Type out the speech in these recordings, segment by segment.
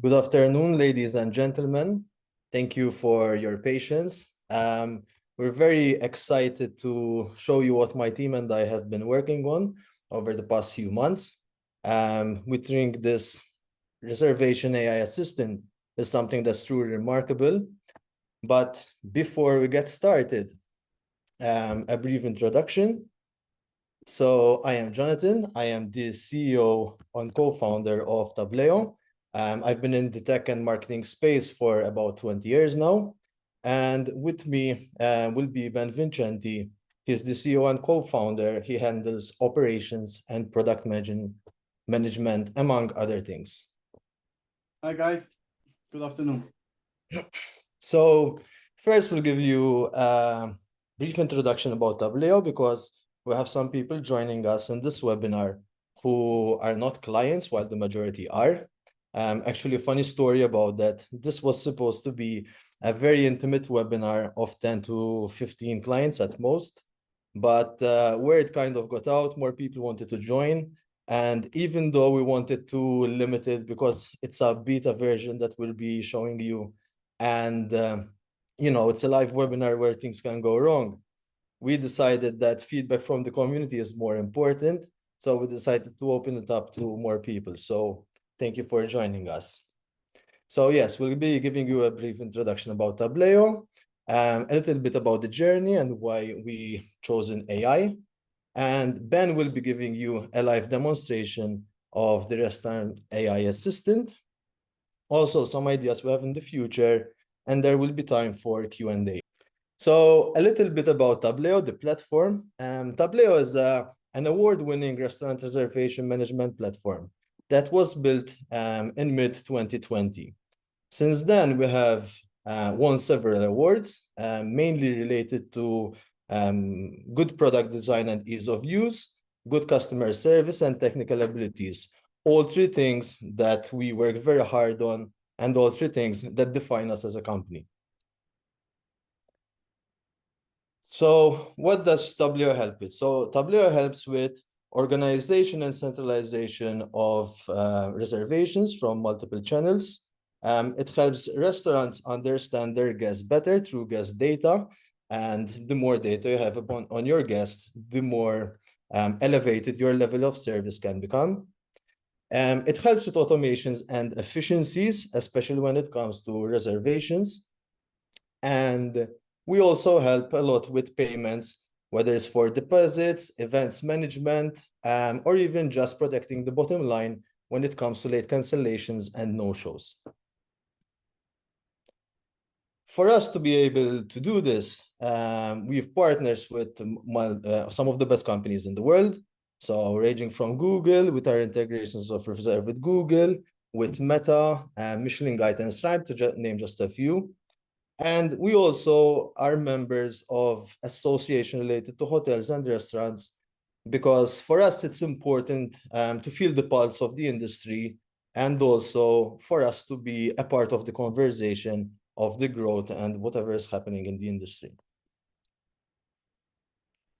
Good afternoon, ladies and gentlemen. Thank you for your patience. We're very excited to show you what my team and I have been working on over the past few months. We think this reservation AI assistant is something that's truly remarkable. But before we get started, a brief introduction. So I am Jonathan. I am the CEO and co-founder of Tableo. I've been in the tech and marketing space for about 20 years now. And with me will be Vincenti. He's the CEO and co-founder. He handles operations and product management, among other things. Hi, guys. Good afternoon. So first, we'll give you a brief introduction about Tableo because we have some people joining us in this webinar who are not clients, while the majority are. Actually, a funny story about that. This was supposed to be a very intimate webinar of 10 to 15 clients at most. But where it kind of got out, more people wanted to join. And even though we wanted to limit it because it's a beta version that we'll be showing you, and it's a live webinar where things can go wrong, we decided that feedback from the community is more important. So we decided to open it up to more people. So thank you for joining us. So yes, we'll be giving you a brief introduction about Tableo, a little bit about the journey and why we chosen AI. And Ben will be giving you a live demonstration of the restaurant AI assistant. Also, some ideas we have in the future, and there will be time for Q&A. So a little bit about Tableo, the platform. Tableo is an award-winning restaurant reservation management platform that was built in mid-2020. Since then, we have won several awards, mainly related to good product design and ease of use, good customer service, and technical abilities. All three things that we work very hard on, and all three things that define us as a company. So what does Tableo help with? So Tableo helps with organization and centralization of reservations from multiple channels. It helps restaurants understand their guests better through guest data. And the more data you have on your guest, the more elevated your level of service can become. It helps with automations and efficiencies, especially when it comes to reservations. And we also help a lot with payments, whether it's for deposits, events management, or even just protecting the bottom line when it comes to late cancellations and no-shows. For us to be able to do this, we've partnered with some of the best companies in the world. So ranging from Google with our integrations of Reserve with Google, with Meta, Michelin Guide and Stripe, to name just a few. And we also are members of association related to hotels and restaurants, because for us, it's important to feel the pulse of the industry and also for us to be a part of the conversation of the growth and whatever is happening in the industry.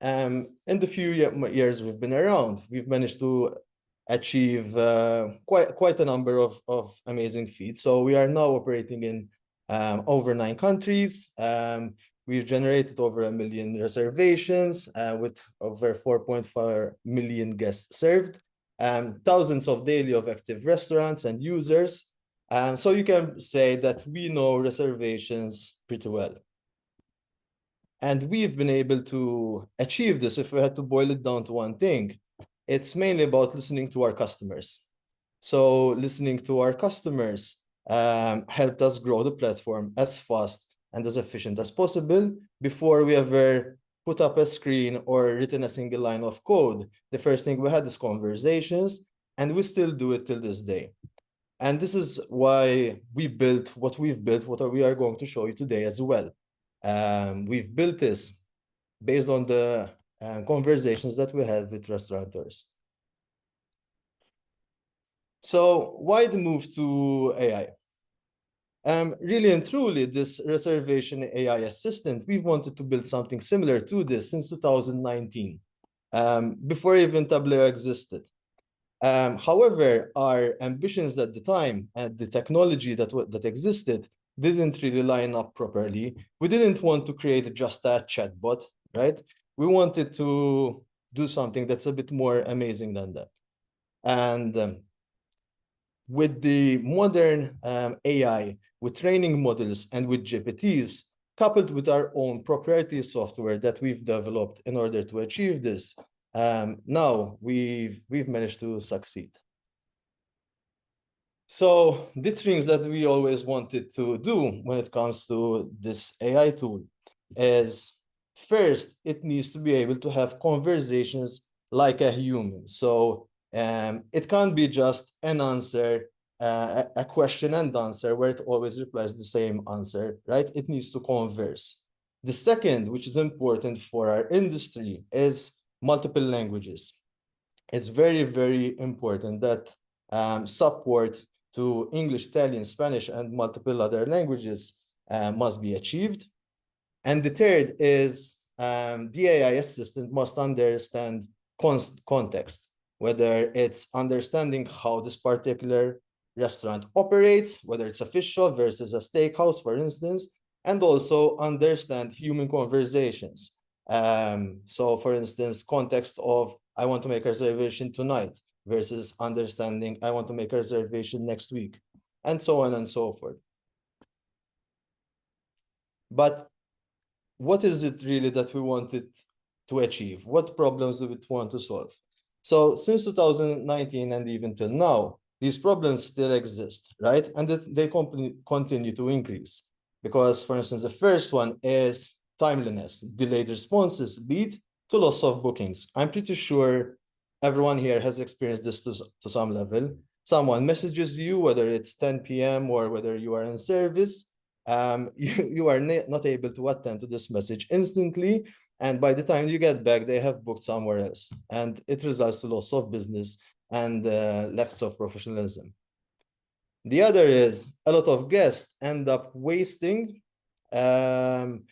In the few years we've been around, we've managed to achieve quite a number of amazing feats. So we are now operating in over 9 countries. We've generated over 1 million reservations with over 4.4 million guests served, thousands of daily of active restaurants and users. So you can say that we know reservations pretty well. And we've been able to achieve this. If we had to boil it down to one thing, it's mainly about listening to our customers. So listening to our customers helped us grow the platform as fast and as efficient as possible. Before we ever put up a screen or written a single line of code, the first thing we had is conversations, and we still do it till this day. And this is why we built what we've built, what we are going to show you today as well. We've built this based on the conversations that we have with restaurateurs. So why the move to AI? Really and truly, this reservation AI assistant, we've wanted to build something similar to this since 2019, before even Tableo existed. However, our ambitions at the time and the technology that existed didn't really line up properly. We didn't want to create just a chatbot, right? We wanted to do something that's a bit more amazing than that. And with the modern AI, with training models and with GPTs, coupled with our own proprietary software that we've developed in order to achieve this, now we've managed to succeed. So the things that we always wanted to do when it comes to this AI tool is, first, it needs to be able to have conversations like a human. So it can't be just an answer, a question and answer where it always replies the same answer, right? It needs to converse. The second, which is important for our industry, is multiple languages. It's very, very important that support to English, Italian, Spanish, and multiple other languages must be achieved. And the third is the AI assistant must understand context, whether it's understanding how this particular restaurant operates, whether it's a fish shop versus a steakhouse, for instance, and also understand human conversations. So for instance, context of, I want to make a reservation tonight versus understanding, I want to make a reservation next week, and so on and so forth. But what is it really that we wanted to achieve? What problems do we want to solve? So since 2019 and even till now, these problems still exist, right? And they continue to increase. Because, for instance, the first one is timeliness. Delayed responses lead to loss of bookings. I'm pretty sure everyone here has experienced this to some level. Someone messages you, whether it's 10 p.m. or whether you are in service, you are not able to attend to this message instantly. And by the time you get back, they have booked somewhere else. And it results in loss of business and lack of professionalism. The other is a lot of guests end up wasting time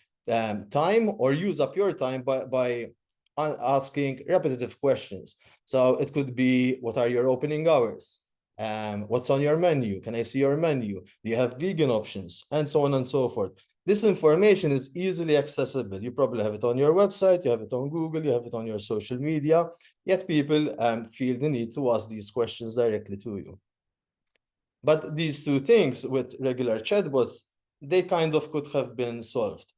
or use up your time by asking repetitive questions. So it could be, what are your opening hours? What's on your menu? Can I see your menu? Do you have vegan options? And so on and so forth. This information is easily accessible. You probably have it on your website, you have it on Google, you have it on your social media, yet people feel the need to ask these questions directly to you. But these two things with regular chatbots, they kind of could have been solved.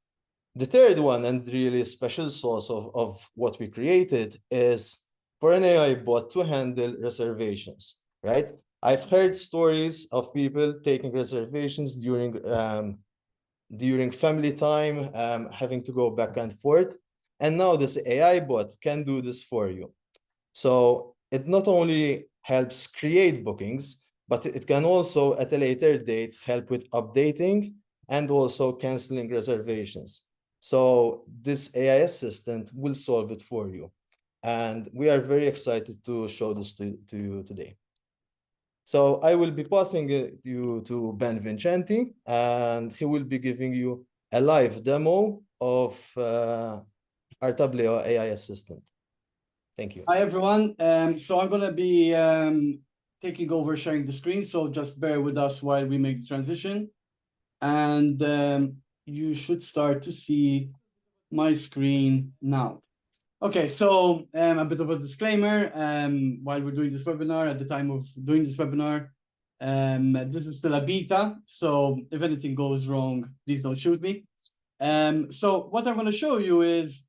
The third one, and really special source of what we created, is for an AI bot to handle reservations, right? I've heard stories of people taking reservations during family time, having to go back and forth. And now this AI bot can do this for you. So it not only helps create bookings, but it can also, at a later date, help with updating and also canceling reservations. So this AI assistant will solve it for you. And we are very excited to show this to you today. So I will be passing you to Ben Vincenti, and he will be giving you a live demo of our Tableo AI assistant. Thank you. Hi, everyone. So I'm going to be taking over sharing the screen, so just bear with us while we make the transition. And you should start to see my screen now. Okay, so a bit of a disclaimer. While we're doing this webinar, at the time of doing this webinar, this is still a beta, so if anything goes wrong, please don't shoot me. So what I'm going to show you is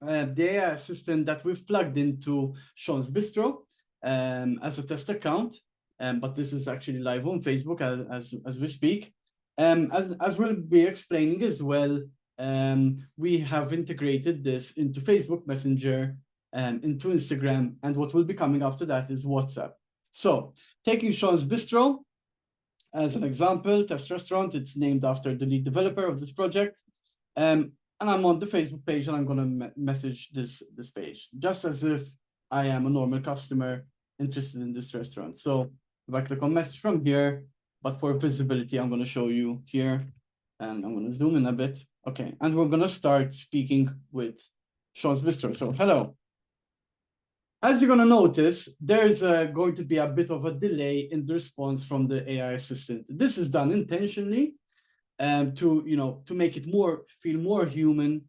the AI assistant that we've plugged into Sean's Bistro as a test account, but this is actually live on Facebook as we speak. As we'll be explaining as well, we have integrated this into Facebook Messenger, into Instagram, and what will be coming after that is WhatsApp. So taking Sean's Bistro as an example, test restaurant, it's named after the lead developer of this project. And I'm on the Facebook page, and I'm going to message this page, just as if I am a normal customer interested in this restaurant. So if I click on message from here, but for visibility, I'm going to show you here, and I'm going to zoom in a bit. Okay, and we're going to start speaking with Sean's Bistro. So hello. As you're going to notice, there's going to be a bit of a delay in the response from the AI assistant. This is done intentionally to make it feel more human,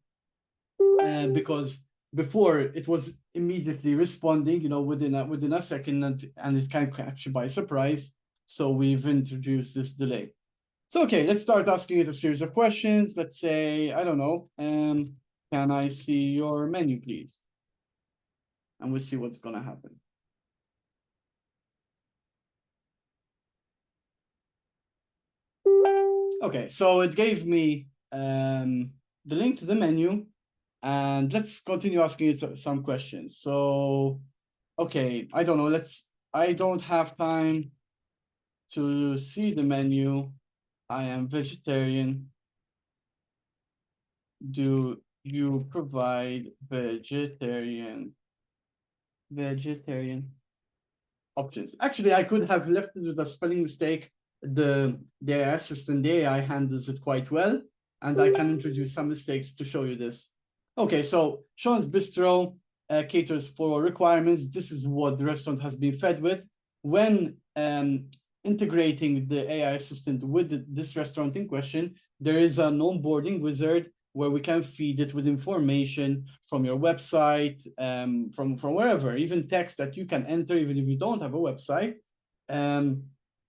because before it was immediately responding, within a second, and it can catch you by surprise. So we've introduced this delay. So okay, let's start asking it a series of questions. Let's say, I don't know, can I see your menu, please? And we'll see what's gonna happen. Okay, so it gave me the link to the menu, and let's continue asking it some questions. So, okay, I don't know, I don't have time to see the menu. I am vegetarian. Do you provide vegetarian options? Actually, I could have left it with a spelling mistake. The AI assistant, the AI handles it quite well, and I can introduce some mistakes to show you this. Okay, so Sean's Bistro caters for requirements. This is what the restaurant has been fed with. When integrating the AI assistant with this restaurant in question, there is an onboarding wizard where we can feed it with information from your website, from wherever, even text that you can enter, even if you don't have a website.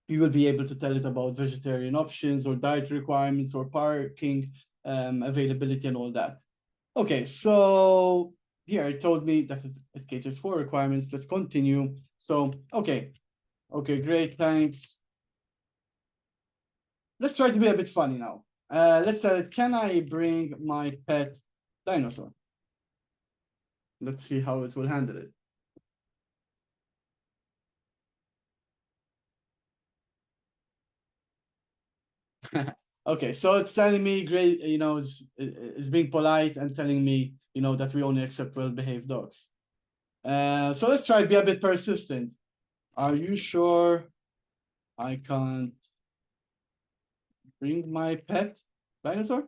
You will be able to tell it about vegetarian options or diet requirements or parking availability and all that. Okay, so here it told me that it caters for requirements. Let's continue. So, okay, great, thanks. Let's try to be a bit funny now. Let's say, can I bring my pet dinosaur? Let's see how it will handle it. Okay, so it's telling me great, it's being polite and telling me, that we only accept well-behaved dogs. So let's try to be a bit persistent. Are you sure I can't bring my pet dinosaur?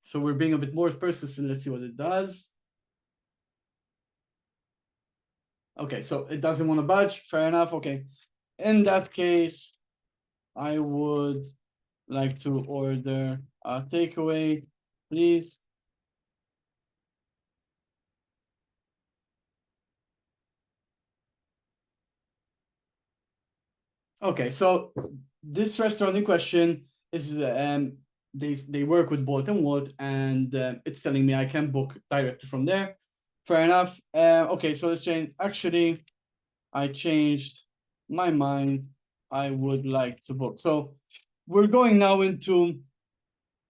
So we're being a bit more persistent. Let's see what it does. Okay, so it doesn't want to budge. Fair enough. Okay. In that case, I would like to order a takeaway, please. Okay, so this restaurant in question is they work with Bolt and Wolt, and it's telling me I can book directly from there. Fair enough. Okay, so let's change. Actually, I changed my mind. I would like to book. So we're going now into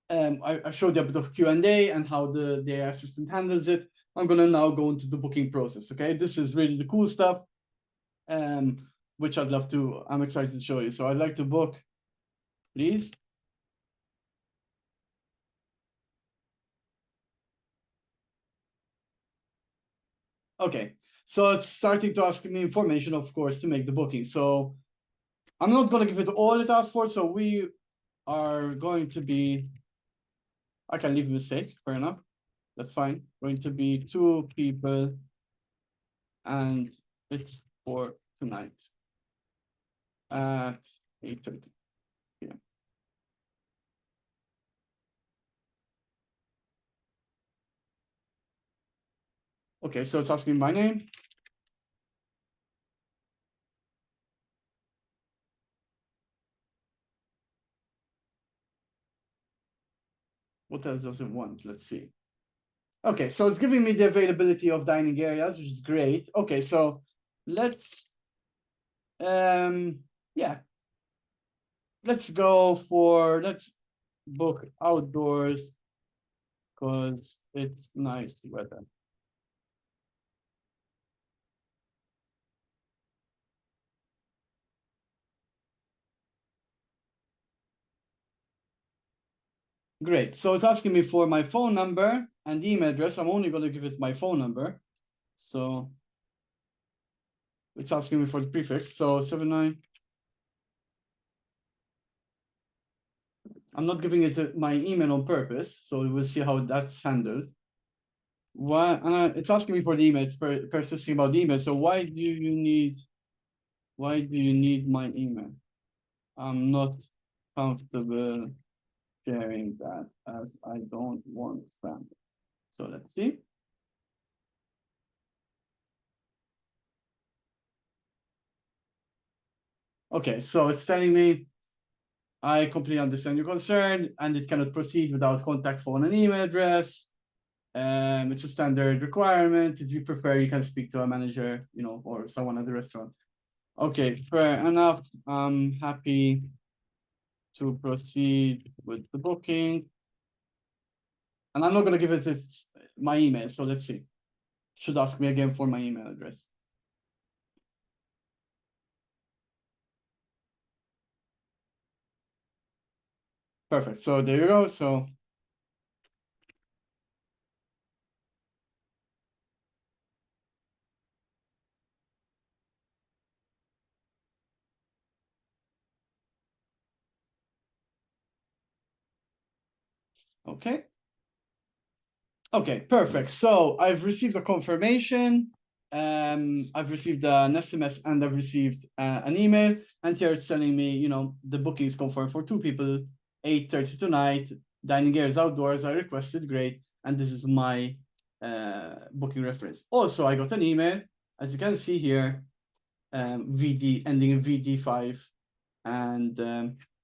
I showed you a bit of Q&A and how the AI assistant handles it. I'm gonna now go into the booking process. Okay, this is really the cool stuff, which I'm excited to show you. So I'd like to book, please. Okay, so it's starting to ask me information, of course, to make the booking. So I'm not gonna give it all it asked for. So we are going to be, I can leave a mistake, fair enough. That's fine. Going to be 2 people, and it's for tonight at 8:30 p.m. Okay, so it's asking my name. What else does it want? Let's see. Okay, so it's giving me the availability of dining areas, which is great. Okay, so let's yeah. Let's book outdoors because it's nice weather. Great. So it's asking me for my phone number and email address. I'm only going to give it my phone number. So it's asking me for the prefix. So 79. I'm not giving it my email on purpose. So we'll see how that's handled. Why? It's asking me for the email. It's persisting about the email. So why do you need my email? I'm not comfortable sharing that as I don't want spam. So let's see. Okay, so it's telling me I completely understand your concern and it cannot proceed without contact phone and email address. It's a standard requirement. If you prefer, you can speak to a manager, or someone at the restaurant. Okay, fair enough. I'm happy to proceed with the booking. And I'm not going to give it my email. So let's see. Should ask me again for my email address. Perfect. So there you go. So okay. Okay, perfect. So I've received a confirmation. I've received an SMS and I've received an email. And here it's telling me, the booking is confirmed for 2 people, 8:30 tonight. Dining areas outdoors are requested. Great. And this is my booking reference. Also, I got an email, as you can see here, VD ending in VD5. And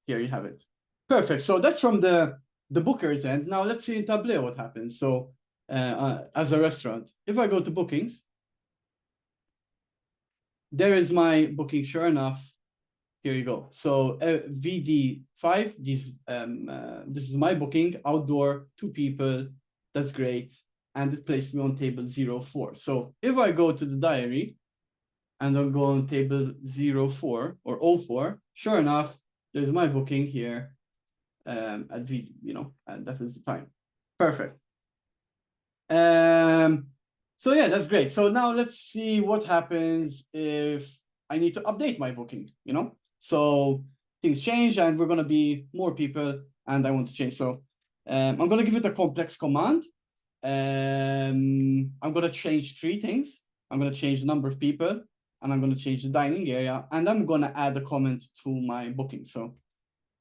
here you have it. Perfect. So that's from the booker's end. Now let's see in Tableo what happens. So as a restaurant, if I go to bookings, there is my booking. Sure enough, here you go. So VD5, this is my booking, outdoor, 2 people. That's great. And it placed me on table 04. So if I go to the diary and I'll go on table 04 or 04, sure enough, there's my booking here. At V, and that is the time. Perfect. So yeah, that's great. So now let's see what happens if I need to update my booking, So things change and we're gonna be more people and I want to change. So I'm gonna give it a complex command. I'm gonna change 3 things. I'm gonna change the number of people and I'm gonna change the dining area and I'm gonna add a comment to my booking. So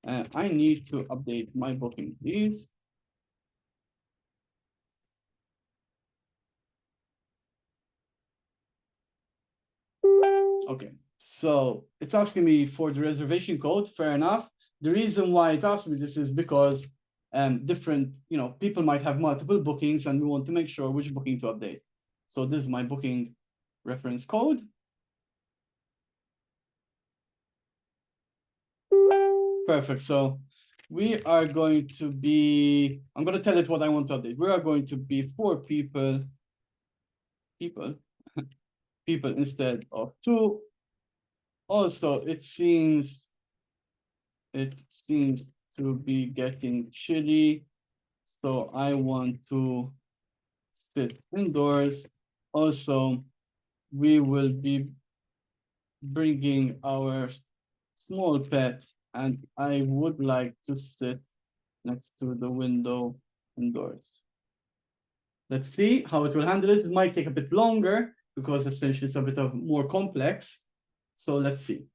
I need to update my booking, please. Okay, so it's asking me for the reservation code. Fair enough. The reason why it asked me this is because different, people might have multiple bookings and we want to make sure which booking to update. So this is my booking reference code. Perfect. So we are going to be, I'm going to tell it what I want to update. We are going to be 4 people instead of 2. Also, it seems to be getting chilly, so I want to sit indoors. Also, we will be bringing our small pet, and I would like to sit next to the window indoors. Let's see how it will handle it. It might take a bit longer because essentially it's a bit of more complex. So let's see.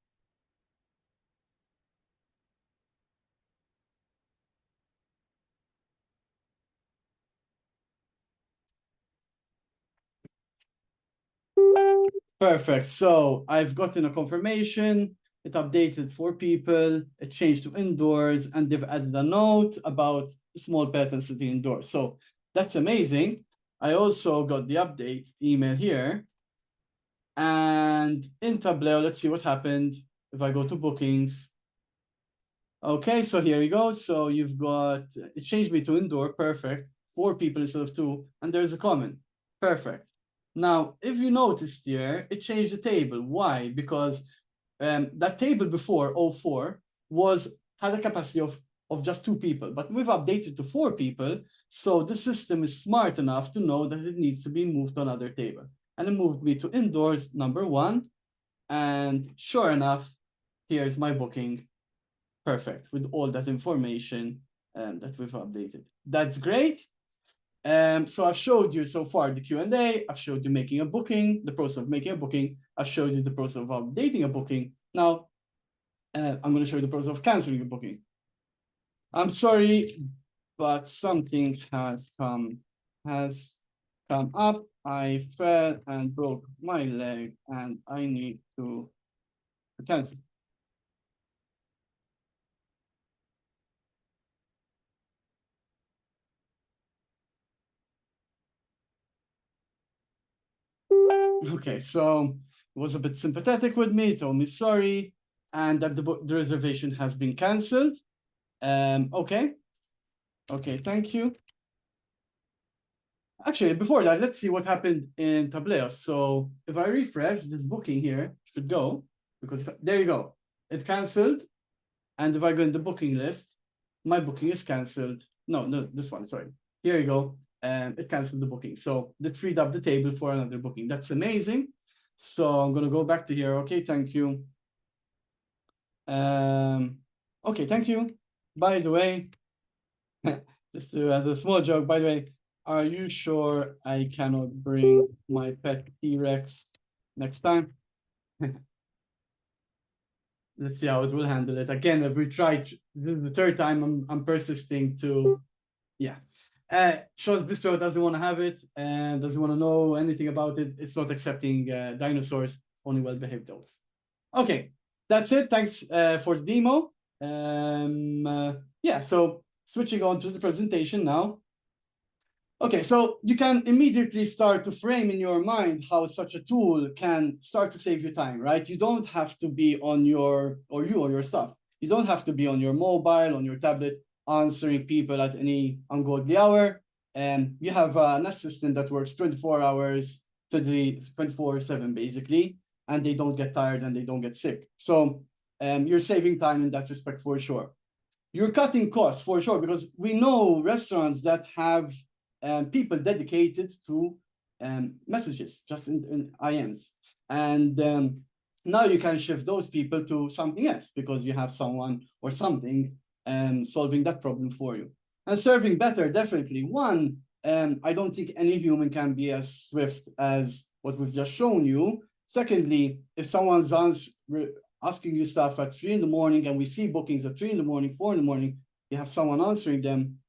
Perfect. So I've gotten a confirmation. It updated 4 people. It changed to indoors, and they've added a note about small pet and sitting indoors. So that's amazing. I also got the update email here. And in Tableo, let's see what happened. If I go to bookings. Okay, so here you go. So you've got, it changed me to indoor. Perfect. 4 people instead of 2. And there's a comment. Perfect. Now, if you noticed here, it changed the table. Why? Because that table before 04 had a capacity of just 2 people, but we've updated to 4 people. So the system is smart enough to know that it needs to be moved to another table. And it moved me to indoors number 1. And sure enough, here's my booking. Perfect, with all that information that we've updated. That's great. So I've showed you so far the Q&A, I've showed you making a booking, the process of making a booking, I've showed you the process of updating a booking. Now, I'm going to show you the process of canceling a booking. I'm sorry, but something has come up. I fell and broke my leg and I need to cancel. Okay, so it was a bit sympathetic with me, told me sorry, and that the reservation has been cancelled. Okay, thank you. Actually, before that, let's see what happened in Tableo. So if I refresh, this booking here should go, because there you go. It cancelled. And if I go in the booking list, my booking is cancelled. No, this one, sorry. Here you go. It cancelled the booking. So it freed up the table for another booking. That's amazing. So I'm going to go back to here. Okay, thank you. Okay, thank you. By the way, just to add a small joke, by the way, are you sure I cannot bring my pet T-Rex next time? Let's see how it will handle it. Again, if we tried, this is the third time I'm persisting to, yeah. Shaw's Bistro doesn't want to have it and doesn't want to know anything about it. It's not accepting dinosaurs, only well-behaved dogs. Okay, that's it. Thanks for the demo. Yeah, so switching on to the presentation now. Okay, so you can immediately start to frame in your mind how such a tool can start to save you time, right? You don't have to be on your, or your stuff. You don't have to be on your mobile, on your tablet, answering people at any ungodly hour. And you have an assistant that works 24 hours, 24/7 basically, and they don't get tired and they don't get sick. So you're saving time in that respect for sure. You're cutting costs for sure, because we know restaurants that have people dedicated to messages, just in IMs. And now you can shift those people to something else because you have someone or something solving that problem for you. And serving better, definitely. One, I don't think any human can be as swift as what we've just shown you. Secondly, if someone's asking you stuff at 3 in the morning and we see bookings at 3 in the morning, 4 in the morning, you have someone answering them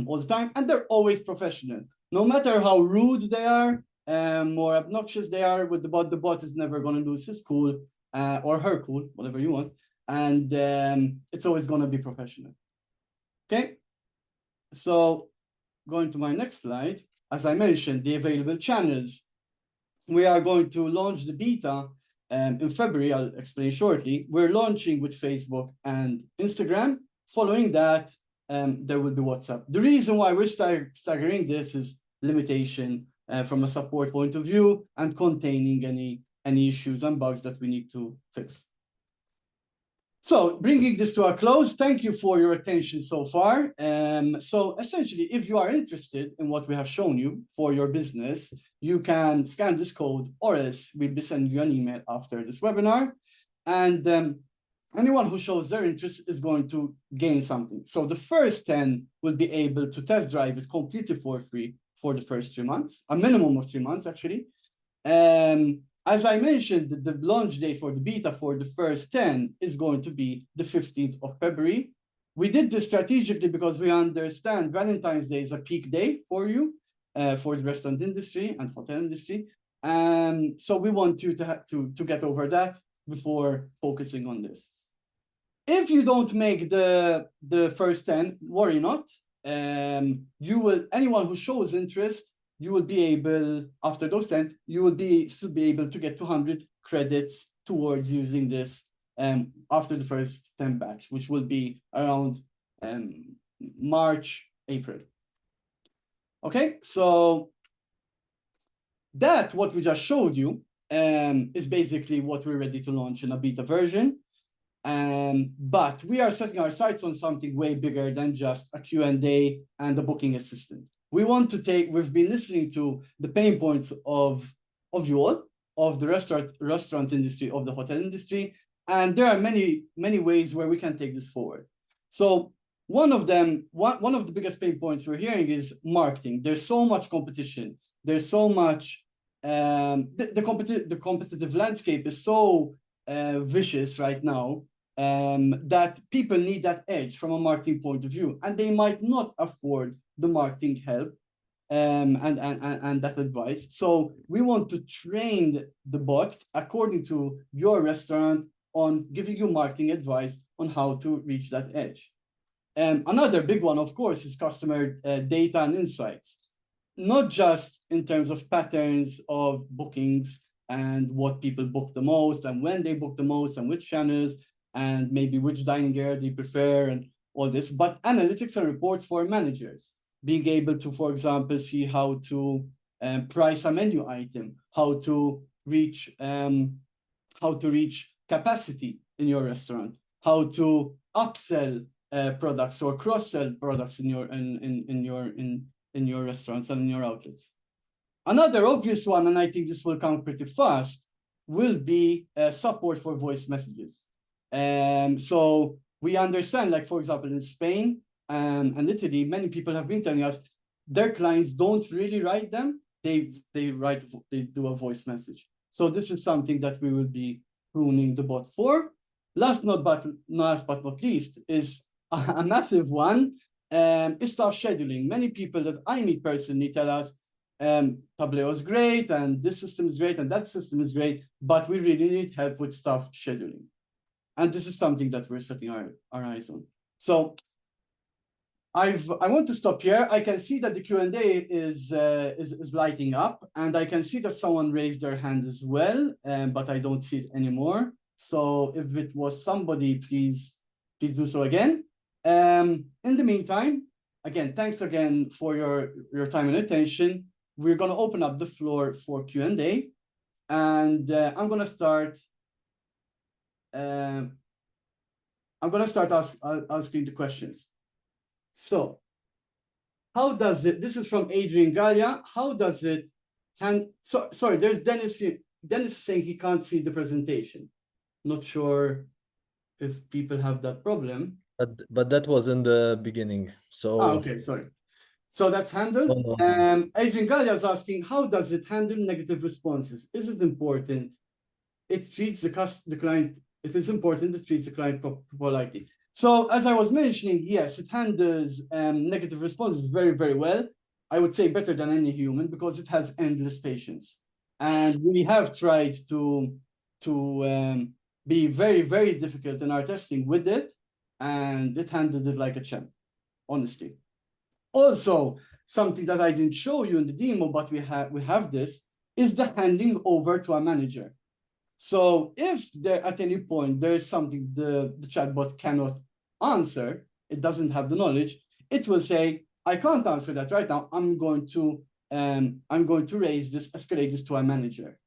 all the time, and they're always professional. No matter how rude they are or obnoxious they are with the bot is never going to lose his cool or her cool, whatever you want, and it's always going to be professional. Okay, so going to my next slide, as I mentioned, the available channels. We are going to launch the beta in February. I'll explain shortly. We're launching with Facebook and Instagram. Following that, there will be WhatsApp. The reason why we're staggering this is limitation from a support point of view and containing any issues and bugs that we need to fix. So bringing this to a close, thank you for your attention so far. So essentially, if you are interested in what we have shown you for your business, you can scan this code, or else we'll be sending you an email after this webinar. And anyone who shows their interest is going to gain something. So the first 10 will be able to test drive it completely for free for the first 3 months, a minimum of 3 months actually. As I mentioned, the launch day for the beta for the first 10 is going to be the 15th of February. We did this strategically because we understand Valentine's Day is a peak day for you, for the restaurant industry and hotel industry. So we want you to get over that before focusing on this. If you don't make the first 10, worry not. Anyone who shows interest, you will be able, after those 10, you will still be able to get 200 credits towards using this after the first 10 batch, which will be around March, April. Okay, so what we just showed you is basically what we're ready to launch in a beta version. But we are setting our sights on something way bigger than just a Q&A and a booking assistant. We want to we've been listening to the pain points of you all, of the restaurant industry, of the hotel industry, and there are many ways where we can take this forward. So one of them, one of the biggest pain points we're hearing is marketing. There's so much competition. There's so much, the competitive landscape is so vicious right now, that people need that edge from a marketing point of view, and they might not afford the marketing help and that advice. So we want to train the bot according to your restaurant on giving you marketing advice on how to reach that edge. Another big one, of course, is customer data and insights, not just in terms of patterns of bookings and what people book the most and when they book the most and which channels and maybe which dining area they prefer and all this, but analytics and reports for managers, being able to, for example, see how to price a menu item, how to reach capacity in your restaurant, how to upsell products or cross-sell products in your restaurants and in your outlets. Another obvious one, and I think this will come pretty fast, will be support for voice messages. So we understand, like, for example, in Spain and Italy, many people have been telling us their clients don't really write them. They do a voice message. So this is something that we will be pruning the bot for. Last but not least is a massive one, is staff scheduling. Many people that I meet personally tell us Tableo is great and this system is great and that system is great, but we really need help with staff scheduling. And this is something that we're setting our eyes on. So I want to stop here. I can see that the Q&A is lighting up, and I can see that someone raised their hand as well, but I don't see it anymore. So if it was somebody, please do so again. In the meantime, again, thanks again for your time and attention. We're going to open up the floor for Q&A, and I'm going to start asking the questions. So how does it, this is from Adrian Galia, how does it, sorry, there's Dennis saying he can't see the presentation. Not sure if people have that problem. But that was in the beginning, so... okay, sorry. So that's handled. Adrian Galia is asking, how does it handle negative responses? Is it important? It treats the client, it is important it treats the client politely. So as I was mentioning, yes, it handles negative responses very, very well. I would say better than any human because it has endless patience. And we have tried to be very, very difficult in our testing with it, and it handled it like a champ, honestly. Also, something that I didn't show you in the demo, but we have this, is the handing over to a manager. So if there at any point there is something the chatbot cannot answer, it doesn't have the knowledge, it will say, I can't answer that right now. I'm going to raise this, escalate this to a manager.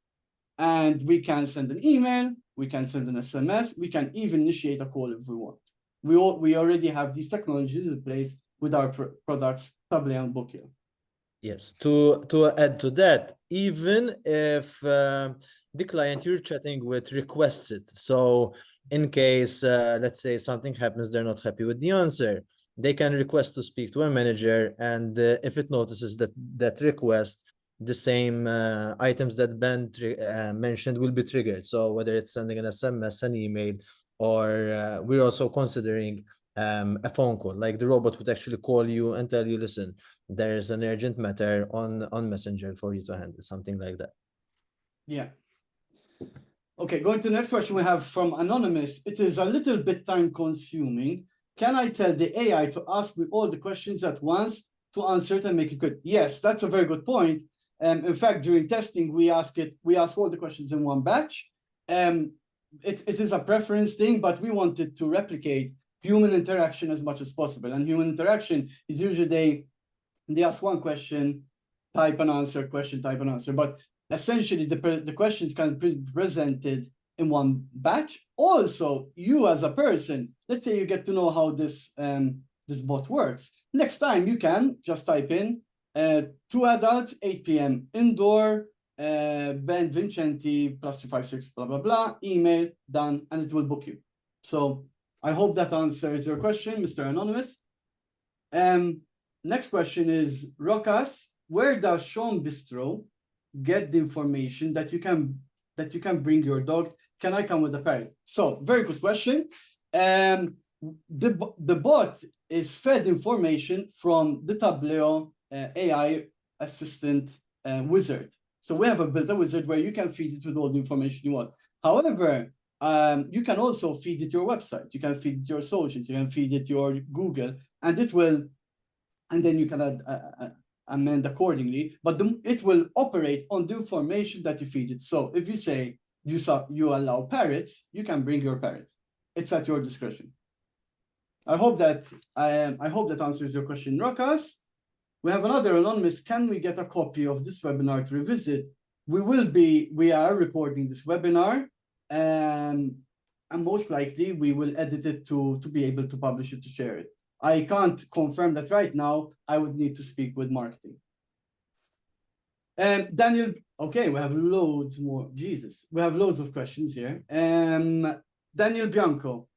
And we can send an email, we can send an SMS, we can even initiate a call if we want. We already have these technologies in place with our products, Tableo and Bookia. Yes, to add to that, even if the client you're chatting with requests it, so in case, let's say something happens, they're not happy with the answer, they can request to speak to a manager, and if it notices that request, the same items that Ben mentioned will be triggered. So whether it's sending an SMS, an email, or we're also considering a phone call, like the robot would actually call you and tell you, listen, there's an urgent matter on Messenger for you to handle, something like that. Yeah. Okay, going to the next question we have from Anonymous. It is a little bit time consuming. Can I tell the AI to ask me all the questions at once to answer it and make it good? Yes, that's a very good point. In fact, during testing, we ask all the questions in one batch. It is a preference thing, but we wanted to replicate human interaction as much as possible. And human interaction is usually they ask one question, type an answer, question, type an answer. But essentially, the questions can be presented in one batch. Also, you as a person, let's say you get to know how this bot works. Next time, you can just type in 2 adults, 8 p.m. indoor, Ben Vincenti, +356, blah, blah, blah, email, done, and it will book you. So I hope that answers your question, Mr. Anonymous. Next question is, Rokas, where does Sean Bistro get the information that you can bring your dog? Can I come with a parrot? So very good question. The bot is fed information from the Tableo AI assistant wizard. So we have built a wizard where you can feed it with all the information you want. However, you can also feed it your website. You can feed it your socials. You can feed it your Google, and it will, and then you can amend accordingly. But it will operate on the information that you feed it. So if you say you allow parrots, you can bring your parrot. It's at your discretion. I hope that answers your question, Rokas. We have another anonymous. Can we get a copy of this webinar to revisit? We are recording this webinar, and most likely we will edit it to be able to publish it, to share it. I can't confirm that right now. I would need to speak with marketing. Daniel, okay, we have loads more. Jesus, we have loads of questions here. Daniel Bianco.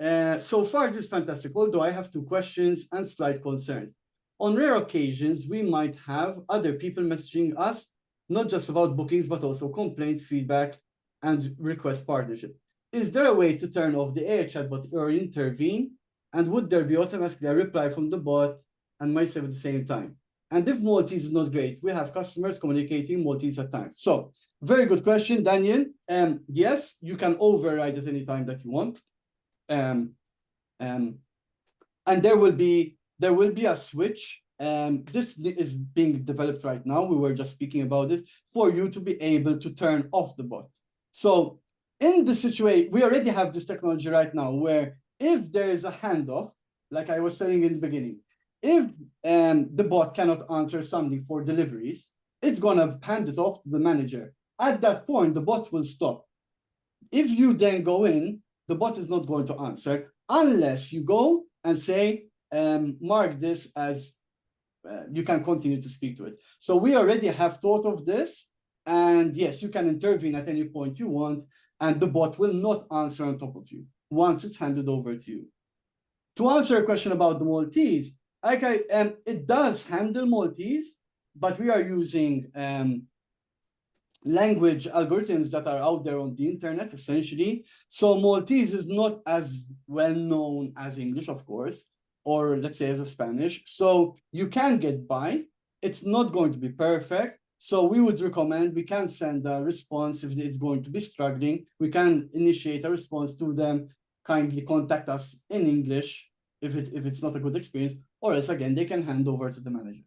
So far, this is fantastic, although I have 2 questions and slight concerns. On rare occasions, we might have other people messaging us, not just about bookings, but also complaints, feedback, and request partnership. Is there a way to turn off the AI chatbot or intervene? And would there be automatically a reply from the bot and myself at the same time? And if Maltese is not great, we have customers communicating Maltese at times. So very good question, Daniel. Yes, you can override at any time that you want. And there will be a switch. This is being developed right now. We were just speaking about this for you to be able to turn off the bot. So in the situation, we already have this technology right now where if there is a handoff, like I was saying in the beginning, if the bot cannot answer something for deliveries, it's gonna hand it off to the manager. At that point, the bot will stop. If you then go in, the bot is not going to answer unless you go and say, mark this as you can continue to speak to it. So we already have thought of this, and yes, you can intervene at any point you want, and the bot will not answer on top of you once it's handed over to you. To answer a question about the Maltese, it does handle Maltese, but we are using language algorithms that are out there on the internet, essentially. So Maltese is not as well known as English, of course, or let's say as a Spanish. So you can get by. It's not going to be perfect. So we would recommend, we can send a response if it's going to be struggling. We can initiate a response to them, kindly contact us in English if it's not a good experience, or else again, they can hand over to the manager.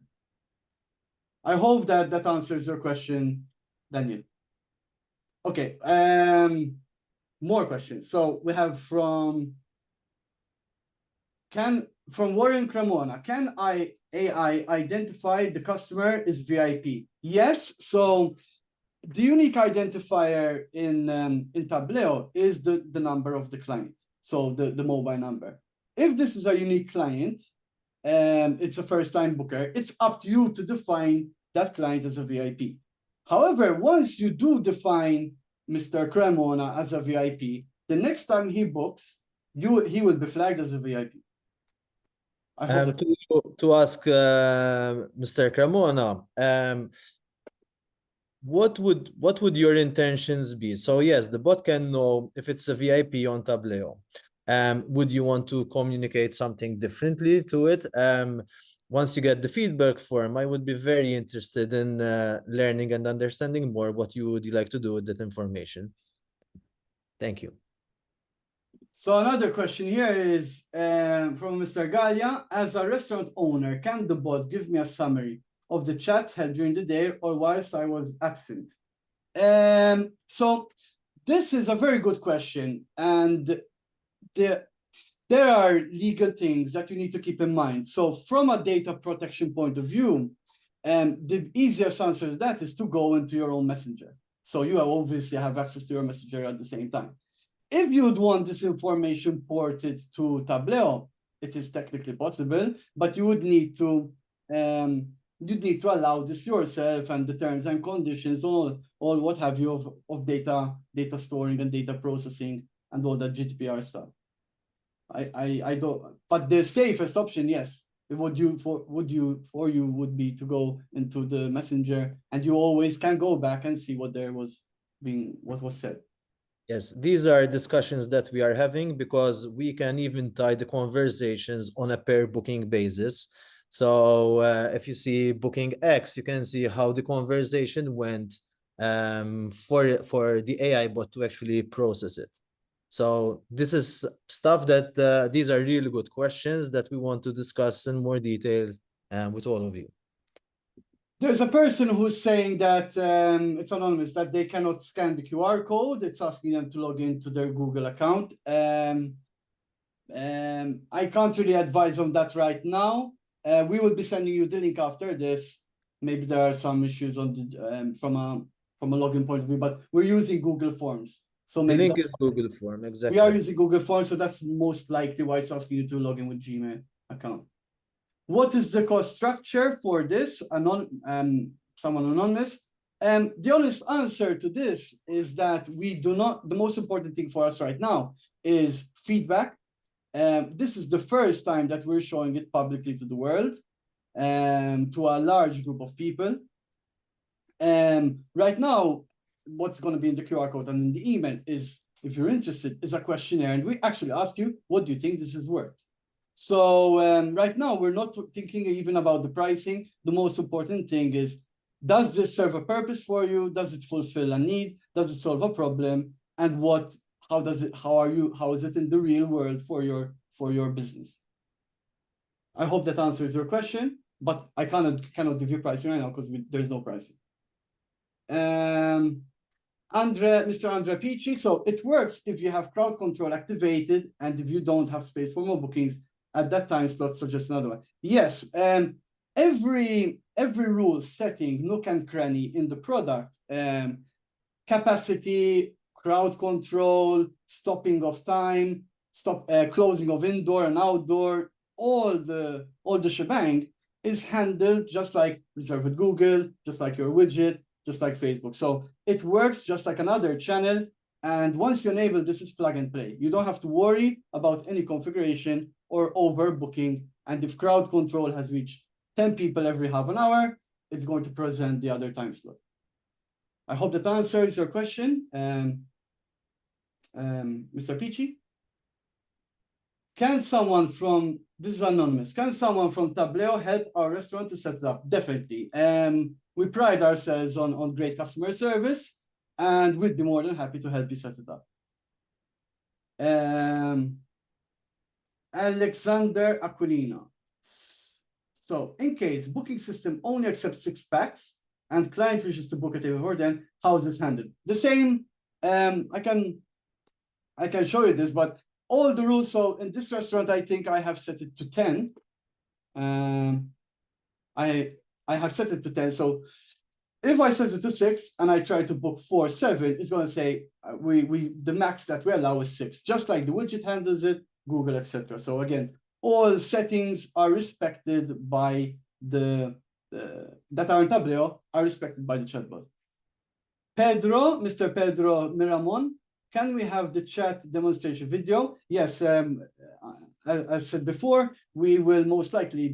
I hope that answers your question, Daniel. Okay, more questions. So we have from Warren Cremona. Can AI identify the customer is VIP? Yes. So the unique identifier in Tableo is the number of the client. So the mobile number. If this is a unique client, it's a first-time booker, it's up to you to define that client as a VIP. However, once you do define Mr. Cremona as a VIP, the next time he books, he will be flagged as a VIP. I hope to ask Mr. Cremona, what would your intentions be? So yes, the bot can know if it's a VIP on Tableo. Would you want to communicate something differently to it? Once you get the feedback form, I would be very interested in learning and understanding more what you would like to do with that information. Thank you. So another question here is from Mr. Galia. As a restaurant owner, can the bot give me a summary of the chats held during the day or whilst I was absent? So this is a very good question, and there are legal things that you need to keep in mind. So from a data protection point of view, the easiest answer to that is to go into your own messenger. So you obviously have access to your messenger at the same time. If you'd want this information ported to Tableo, it is technically possible, but you would need to you'd need to allow this yourself, and the terms and conditions, all what have you of data storing and data processing and all that GDPR stuff. I don't, but the safest option, yes, would be to go into the messenger, and you always can go back and see what was said. Yes, these are discussions that we are having because we can even tie the conversations on a per booking basis. So if you see booking X, you can see how the conversation went for the AI bot to actually process it. So this is stuff that these are really good questions that we want to discuss in more detail with all of you. There's a person who's saying that it's anonymous, that they cannot scan the QR code. It's asking them to log into their Google account. I can't really advise on that right now. We will be sending you the link after this. Maybe there are some issues on the from a login point of view, but we're using Google Forms. So The maybe link is Google Form, exactly. we are using Google Forms, so that's most likely why it's asking you to log in with Gmail account. What is the cost structure for this? Someone anonymous. The honest answer to this is that we do not. The most important thing for us right now is feedback. This is the first time that we're showing it publicly to the world, to a large group of people. Right now, what's going to be in the QR code and in the email is, if you're interested, is a questionnaire, and we actually ask you, what do you think this is worth? So right now, we're not thinking even about the pricing. The most important thing is, does this serve a purpose for you? Does it fulfill a need? Does it solve a problem? And how is it in the real world for your business? I hope that answers your question, but I cannot give you pricing right now because there's no pricing. Mr. Andre Pici, so it works if you have crowd control activated and if you don't have space for more bookings at that time slot, suggest another one. Yes, every rule setting, nook and cranny in the product, capacity, crowd control, stopping of time, closing of indoor and outdoor, all the shebang is handled just like Reserve with Google, just like your widget, just like Facebook. So it works just like another channel. And once you enable, this is plug and play. You don't have to worry about any configuration or overbooking. And if crowd control has reached 10 people every half an hour, it's going to present the other time slot. I hope that answers your question, Mr. Pichi. Can someone from, this is anonymous, can someone from Tableo help our restaurant to set it up? Definitely. We pride ourselves on great customer service, and we'd be more than happy to help you set it up. Alexander Aquilino. So in case booking system only accepts 6 packs and client wishes to book a table for then, how is this handled? The same, I can show you this, but all the rules. So in this restaurant, I think I have set it to 10. I have set it to 10. So if I set it to 6 and I try to book 4, 7, it's going to say the max that we allow is 6, just like the widget handles it, Google, etc. So again, all settings are respected by that are in Tableo are respected by the chatbot. Pedro, Mr. Pedro Miramon, can we have the chat demonstration video? Yes, as I said before, we will most likely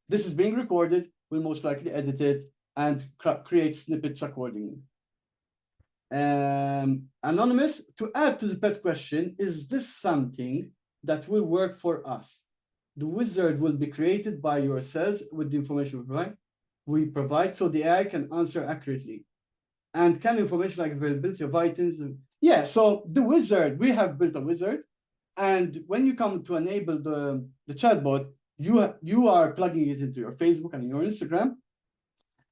this is being recorded, we'll most likely edit it and create snippets accordingly. Anonymous, to add to the pet question, is this something that will work for us? The wizard will be created by yourselves with the information we provide so the AI can answer accurately. And can information like availability of items? Yeah, so the wizard, we have built a wizard. And when you come to enable the chatbot, you are plugging it into your Facebook and your Instagram.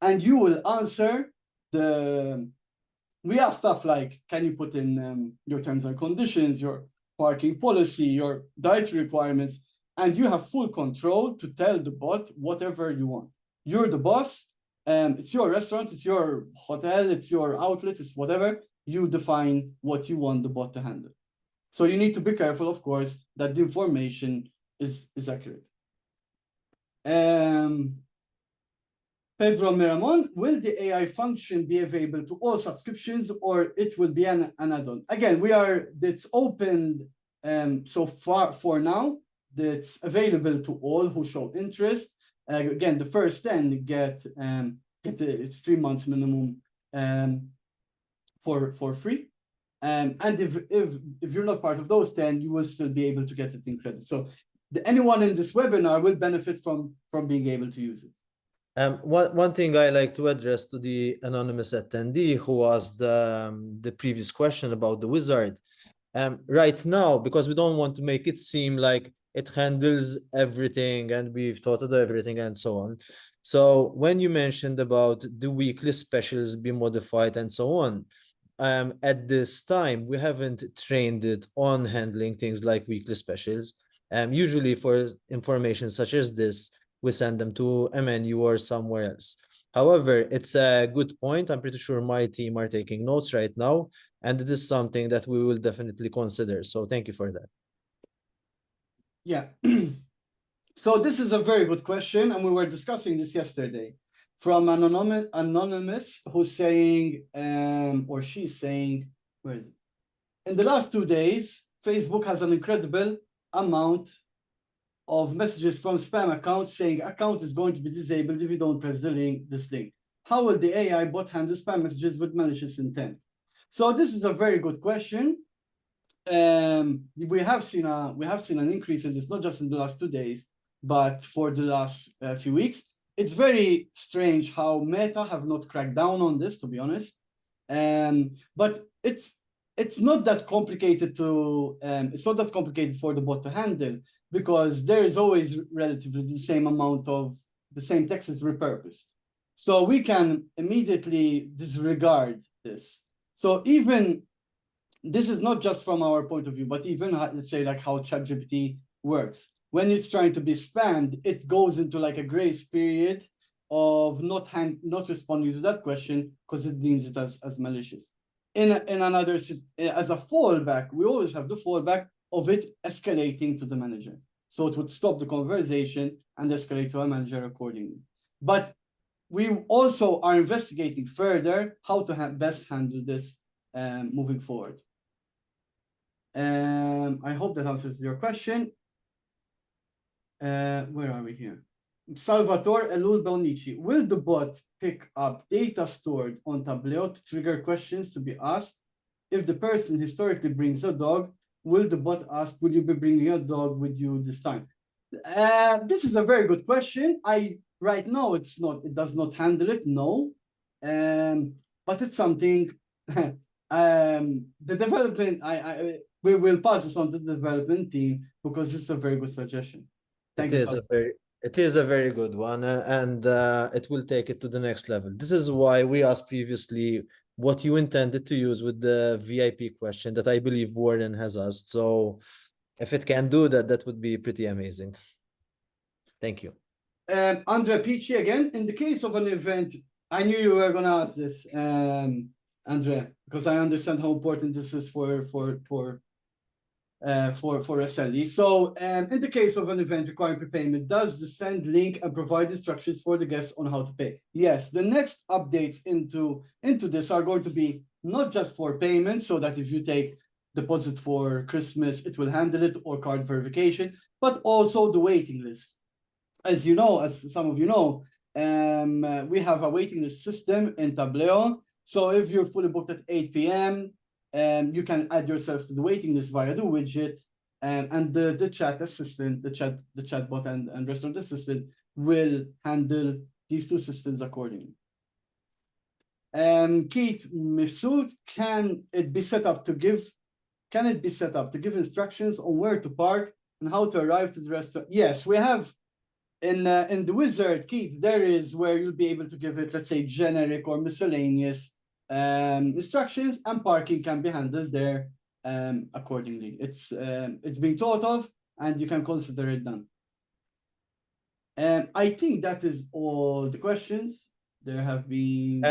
And you will answer we ask stuff like, can you put in your terms and conditions, your parking policy, your dietary requirements, and you have full control to tell the bot whatever you want. You're the boss. It's your restaurant, it's your hotel, it's your outlet, it's whatever. You define what you want the bot to handle. So you need to be careful, of course, that the information is accurate. Pedro Miramon, will the AI function be available to all subscriptions or it will be an add-on? Again, it's open so far for now. that's available to all who show interest. Again, the first 10 get the 3 months minimum for free. And if you're not part of those 10, you will still be able to get it in credit. So anyone in this webinar will benefit from being able to use it. One thing I like to address to the anonymous attendee who asked the previous question about the wizard. Right now, because we don't want to make it seem like it handles everything and we've thought of everything and so on. So when you mentioned about the weekly specials be modified and so on, at this time, we haven't trained it on handling things like weekly specials. Usually for information such as this, we send them to a menu or somewhere else. However, it's a good point. I'm pretty sure my team are taking notes right now, and it is something that we will definitely consider. So thank you for that. Yeah. So this is a very good question, and we were discussing this yesterday from anonymous who's saying, or she's saying, where is it? In the last 2 days, Facebook has an incredible amount of messages from spam accounts saying account is going to be disabled if you don't press this link. How will the AI bot handle spam messages with malicious intent? So this is a very good question. We have seen an increase in this, not just in the last 2 days, but for the last few weeks. It's very strange how Meta have not cracked down on this, to be honest. But it's not that complicated to it's not that complicated for the bot to handle, because there is always relatively the same amount of the same text is repurposed. So we can immediately disregard this. So even this is not just from our point of view, but even let's say like how ChatGPT works. When it's trying to be spammed, it goes into like a grace period of not responding to that question because it deems it as malicious. In another, as a fallback, we always have the fallback of it escalating to the manager. So it would stop the conversation and escalate to a manager accordingly. But we also are investigating further how to best handle this moving forward. I hope that answers your question. Where are we here? Salvatore Elul Belnici. Will the bot pick up data stored on Tableo to trigger questions to be asked? If the person historically brings a dog, will the bot ask, will you be bringing a dog with you this time? This is a very good question. Right now, it does not handle it, no. But it's something, the development, we will pass this on to the development team because it's a very good suggestion. It is a very good one, and it will take it to the next level. This is why we asked previously what you intended to use with the VIP question that I believe Warren has asked. So if it can do that, that would be pretty amazing. Thank you. Andrea Pici again. In the case of an event, I knew you were going to ask this, Andrea, because I understand how important this is for SLE. So in the case of an event requiring prepayment, does the send link and provide instructions for the guests on how to pay? Yes, the next updates into this are going to be not just for payments, so that if you take deposit for Christmas, it will handle it, or card verification, but also the waiting list. As you know, as some of you know, we have a waiting list system in Tableo. So if you're fully booked at 8 p.m., you can add yourself to the waiting list via the widget, and the chat assistant, the chatbot and restaurant assistant will handle these two systems accordingly. Keith Mifsud, can it be set up to give instructions on where to park and how to arrive to the restaurant? Yes, we have in the wizard, Keith, there is where you'll be able to give it, let's say, generic or miscellaneous instructions, and parking can be handled there accordingly. It's being thought of, and you can consider it done. I think that is all the questions. There have been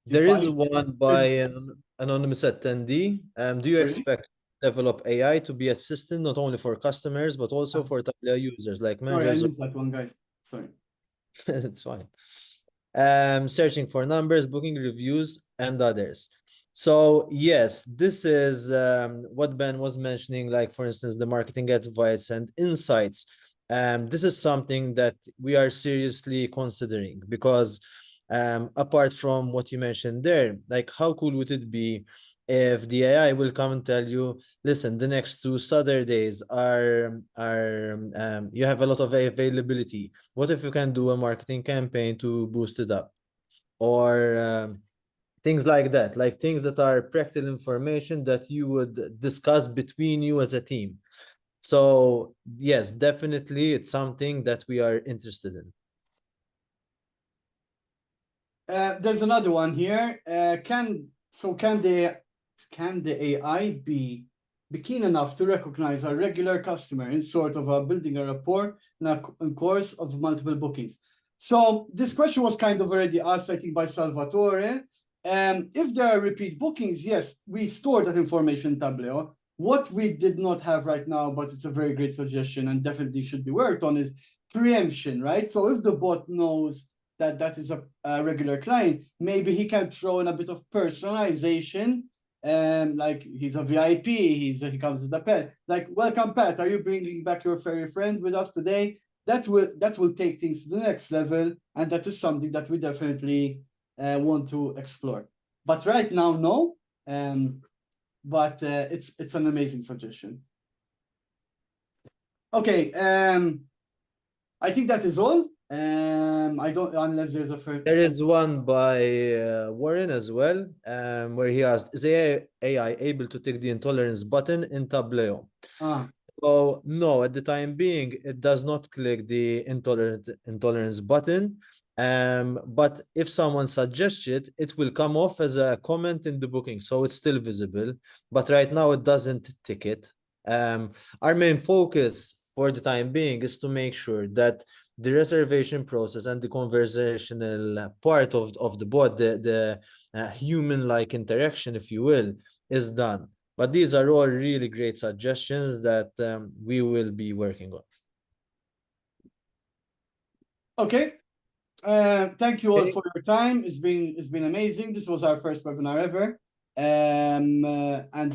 there is one by an anonymous attendee. Do you expect to develop AI to be assistant not only for customers but also for Tableo users like managers? Sorry, I missed that one, guys. Sorry. It's fine. Searching for numbers, booking reviews, and others. So yes, this is what Ben was mentioning, like for instance, the marketing advice and insights. This is something that we are seriously considering because apart from what you mentioned there, like how cool would it be if the AI will come and tell you, listen, the next 2 Saturdays are you have a lot of availability. What if you can do a marketing campaign to boost it up? Or things like that, like things that are practical information that you would discuss between you as a team. So yes, definitely it's something that we are interested in. There's another one here. Can the AI be keen enough to recognize a regular customer in sort of building a rapport in course of multiple bookings? So this question was kind of already asked, I think, by Salvatore. If there are repeat bookings, yes, we store that information in Tableo. What we did not have right now, but it's a very great suggestion and definitely should be worked on, is preemption, right? So if the bot knows that is a regular client, maybe he can throw in a bit of personalization. Like he's a VIP, he comes with a pet. Like, welcome, Pat. Are you bringing back your furry friend with us today? That will take things to the next level, and that is something that we definitely want to explore. But right now, no. But it's an amazing suggestion. Okay. I think that is all. I don't, unless there's a first. There is one by Warren as well, where he asked, is AI able to take the intolerance button in Tableo? So no, at the time being, it does not click the intolerance button. But if someone suggests it, it will come off as a comment in the booking, so it's still visible. But right now, it doesn't tick it. Our main focus for the time being is to make sure that the reservation process and the conversational part of the bot, the human-like interaction, if you will, is done. But these are all really great suggestions that we will be working on. Okay. Thank you all for your time. It's been amazing. This was our first webinar ever. And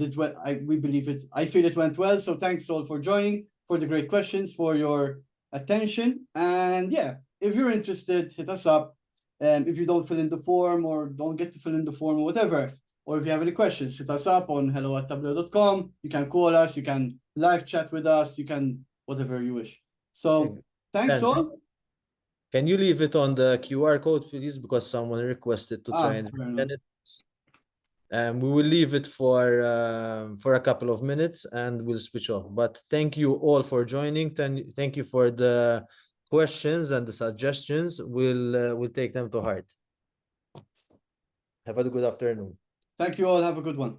it went, I feel it went well. So thanks all for joining, for the great questions, for your attention. And yeah, if you're interested, hit us up. If you don't fill in the form or don't get to fill in the form or whatever, or if you have any questions, hit us up on hello@tableo.com. You can call us, you can live chat with us, you can whatever you wish. So thanks all. Can you leave it on the QR code, please? Because someone requested to try and scan it. We will leave it for a couple of minutes and we'll switch off. But thank you all for joining. Thank you for the questions and the suggestions. We'll take them to heart. Have a good afternoon. Thank you all. Have a good one.